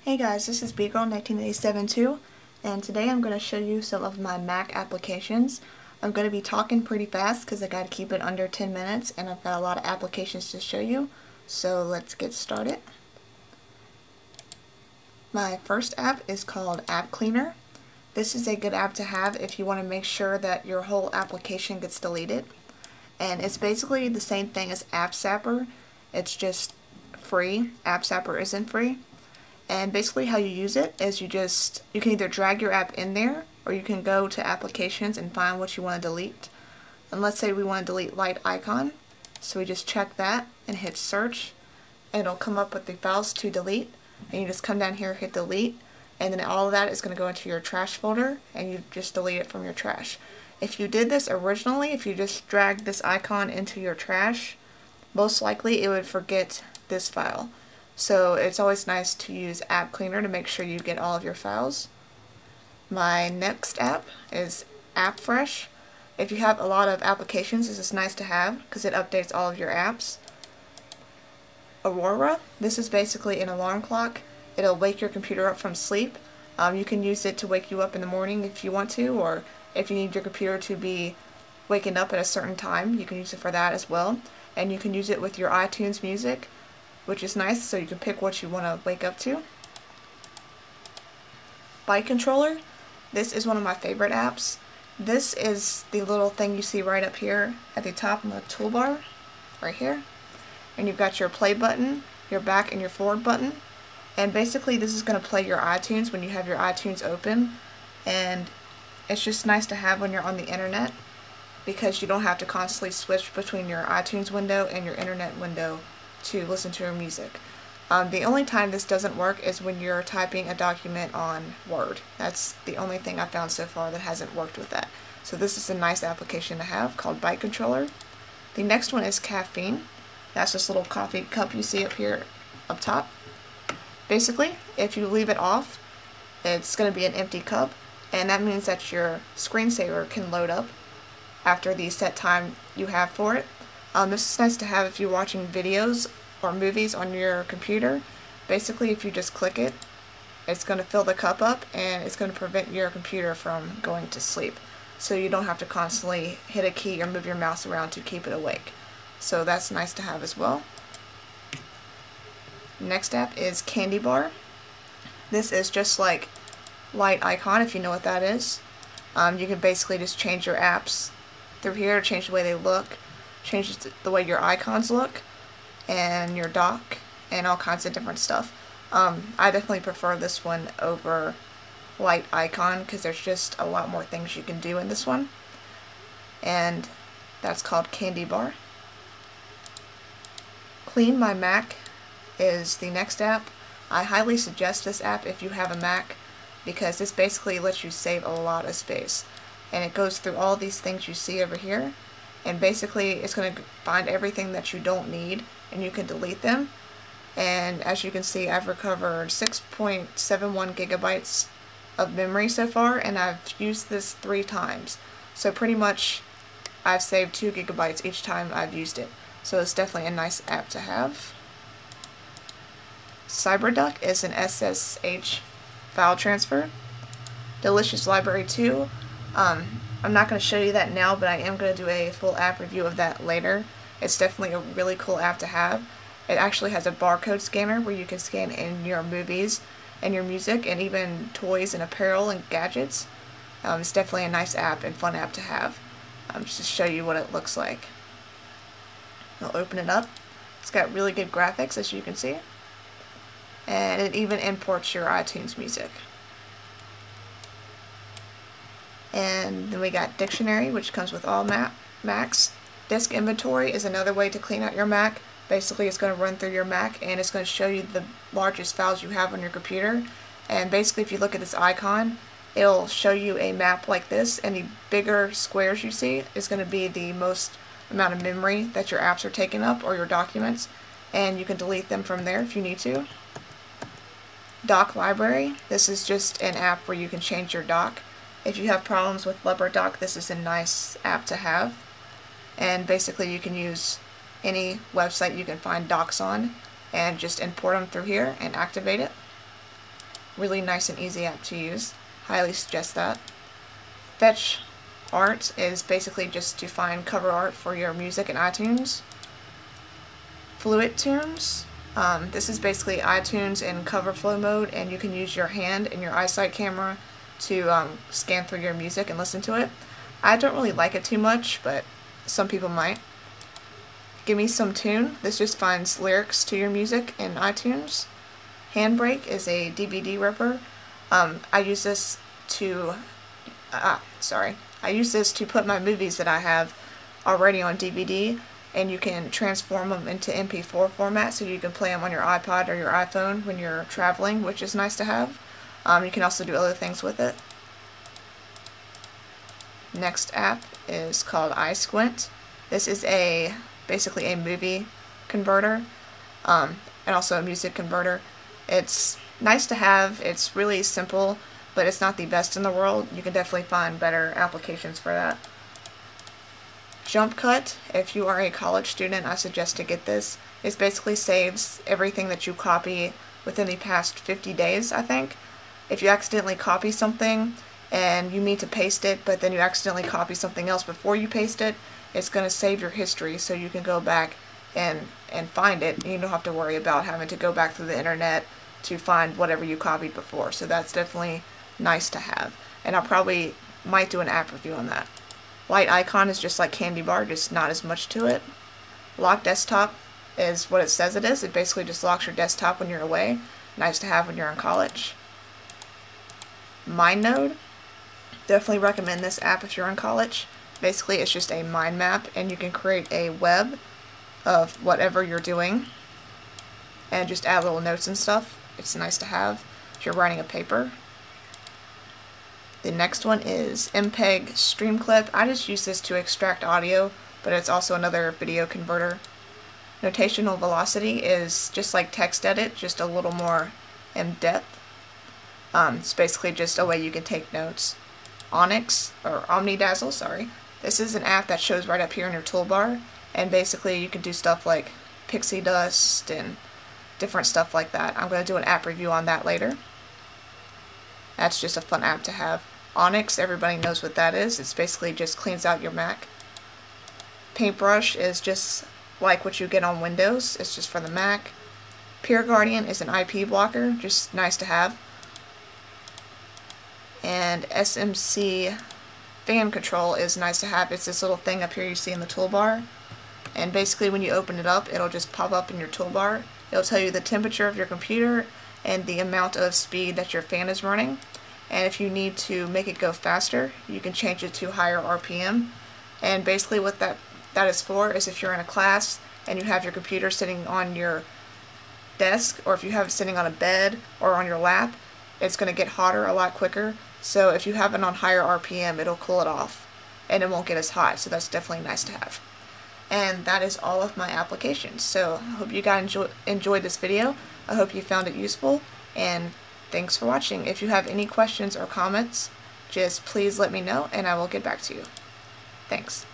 Hey guys, this is BGirl1987 and today I'm going to show you some of my Mac applications. I'm going to be talking pretty fast because I got to keep it under 10 minutes and I've got a lot of applications to show you, so let's get started. My first app is called App Cleaner. This is a good app to have if you want to make sure that your whole application gets deleted. And it's basically the same thing as AppZapper, it's just free. AppZapper isn't free. And basically how you use it is you can either drag your app in there or you can go to applications and find what you want to delete. And let's say we want to delete Light Icon, so we just check that and hit search and it'll come up with the files to delete, and you just come down here, hit delete, and then all of that is going to go into your trash folder and you just delete it from your trash. If you did this originally, if you just dragged this icon into your trash, most likely it would forget this file. So it's always nice to use App Cleaner to make sure you get all of your files. My next app is AppFresh. If you have a lot of applications, this is nice to have because it updates all of your apps. Aurora. This is basically an alarm clock. It'll wake your computer up from sleep. You can use it to wake you up in the morning if you want to, or if you need your computer to be waking up at a certain time, you can use it for that as well. And you can use it with your iTunes music, which is nice, so you can pick what you want to wake up to. Byte Controller. This is one of my favorite apps. This is the little thing you see right up here at the top in the toolbar, right here. And you've got your play button, your back and your forward button. And basically this is going to play your iTunes when you have your iTunes open. And it's just nice to have when you're on the internet because you don't have to constantly switch between your iTunes window and your internet window to listen to your music. The only time this doesn't work is when you're typing a document on Word. That's the only thing I've found so far that hasn't worked with that. So this is a nice application to have called Byte Controller. The next one is Caffeine. That's this little coffee cup you see up here up top. Basically, if you leave it off, it's going to be an empty cup, and that means that your screensaver can load up after the set time you have for it. This is nice to have if you're watching videos or movies on your computer. Basically, if you just click it, it's going to fill the cup up and it's going to prevent your computer from going to sleep. So you don't have to constantly hit a key or move your mouse around to keep it awake. So that's nice to have as well. Next app is Candy Bar. This is just like Light Icon, if you know what that is. You can basically just change your apps through here, change the way they look, change the way your icons look, and your dock, and all kinds of different stuff. I definitely prefer this one over Light Icon because there's just a lot more things you can do in this one. And that's called Candy Bar. Clean My Mac is the next app. I highly suggest this app if you have a Mac because this basically lets you save a lot of space. And it goes through all these things you see over here. And basically it's going to find everything that you don't need and you can delete them. And as you can see, I've recovered 6.71 gigabytes of memory so far, and I've used this 3 times. So pretty much I've saved 2 gigabytes each time I've used it. So it's definitely a nice app to have. CyberDuck is an SSH file transfer. Delicious Library 2. I'm not going to show you that now, but I am going to do a full app review of that later. It's definitely a really cool app to have. It actually has a barcode scanner where you can scan in your movies and your music and even toys and apparel and gadgets. It's definitely a nice app and fun app to have. Just to show you what it looks like. I'll open it up. It's got really good graphics, as you can see. And it even imports your iTunes music. And then we got Dictionary, which comes with all Macs. Disk Inventory is another way to clean out your Mac. Basically, it's going to run through your Mac and it's going to show you the largest files you have on your computer. And basically, if you look at this icon, it'll show you a map like this, and the bigger squares you see is going to be the most amount of memory that your apps are taking up or your documents, and you can delete them from there if you need to. Dock Library. This is just an app where you can change your dock. If you have problems with Leopard Dock, this is a nice app to have. And basically you can use any website you can find docs on and just import them through here and activate it. Really nice and easy app to use. Highly suggest that. Fetch Art is basically just to find cover art for your music in iTunes. Fluid Tunes. This is basically iTunes in cover flow mode, and you can use your hand and your iSight camera to scan through your music and listen to it. I don't really like it too much, but some people might. Give Me Some Tune. This just finds lyrics to your music in iTunes. Handbrake is a DVD ripper. I use this to put my movies that I have already on DVD, and you can transform them into MP4 format so you can play them on your iPod or your iPhone when you're traveling, which is nice to have. You can also do other things with it. Next app is called iSquint. This is basically a movie converter and also a music converter. It's nice to have. It's really simple, but it's not the best in the world. You can definitely find better applications for that. JumpCut, if you are a college student, I suggest to get this. It basically saves everything that you copy within the past 50 days, I think. If you accidentally copy something and you need to paste it, but then you accidentally copy something else before you paste it, it's going to save your history so you can go back and find it. You don't have to worry about having to go back through the internet to find whatever you copied before. So that's definitely nice to have. And I probably might do an app review on that. Light Icon is just like Candy Bar, just not as much to it. Lock Desktop is what it says it is. It basically just locks your desktop when you're away. Nice to have when you're in college. MindNode. Definitely recommend this app if you're in college. Basically, it's just a mind map, and you can create a web of whatever you're doing and just add little notes and stuff. It's nice to have if you're writing a paper. The next one is MPEG Streamclip. I just use this to extract audio, but it's also another video converter. Notational Velocity is just like TextEdit, just a little more in depth. It's basically just a way you can take notes. Onyx, or Omnidazzle, sorry. This is an app that shows right up here in your toolbar, and basically you can do stuff like pixie dust and different stuff like that. I'm going to do an app review on that later. That's just a fun app to have. Onyx, everybody knows what that is. It's basically just cleans out your Mac. Paintbrush is just like what you get on Windows. It's just for the Mac. Peer Guardian is an IP blocker, just nice to have. And SMC Fan Control is nice to have. It's this little thing up here you see in the toolbar. And basically when you open it up, it'll just pop up in your toolbar. It'll tell you the temperature of your computer and the amount of speed that your fan is running. And if you need to make it go faster, you can change it to higher RPM. And basically what that is for is if you're in a class and you have your computer sitting on your desk, or if you have it sitting on a bed or on your lap, it's going to get hotter a lot quicker. So if you have it on higher RPM, it'll cool it off and it won't get as hot. So that's definitely nice to have. And that is all of my applications. So I hope you guys enjoyed this video. I hope you found it useful, and thanks for watching. If you have any questions or comments, just please let me know and I will get back to you. Thanks.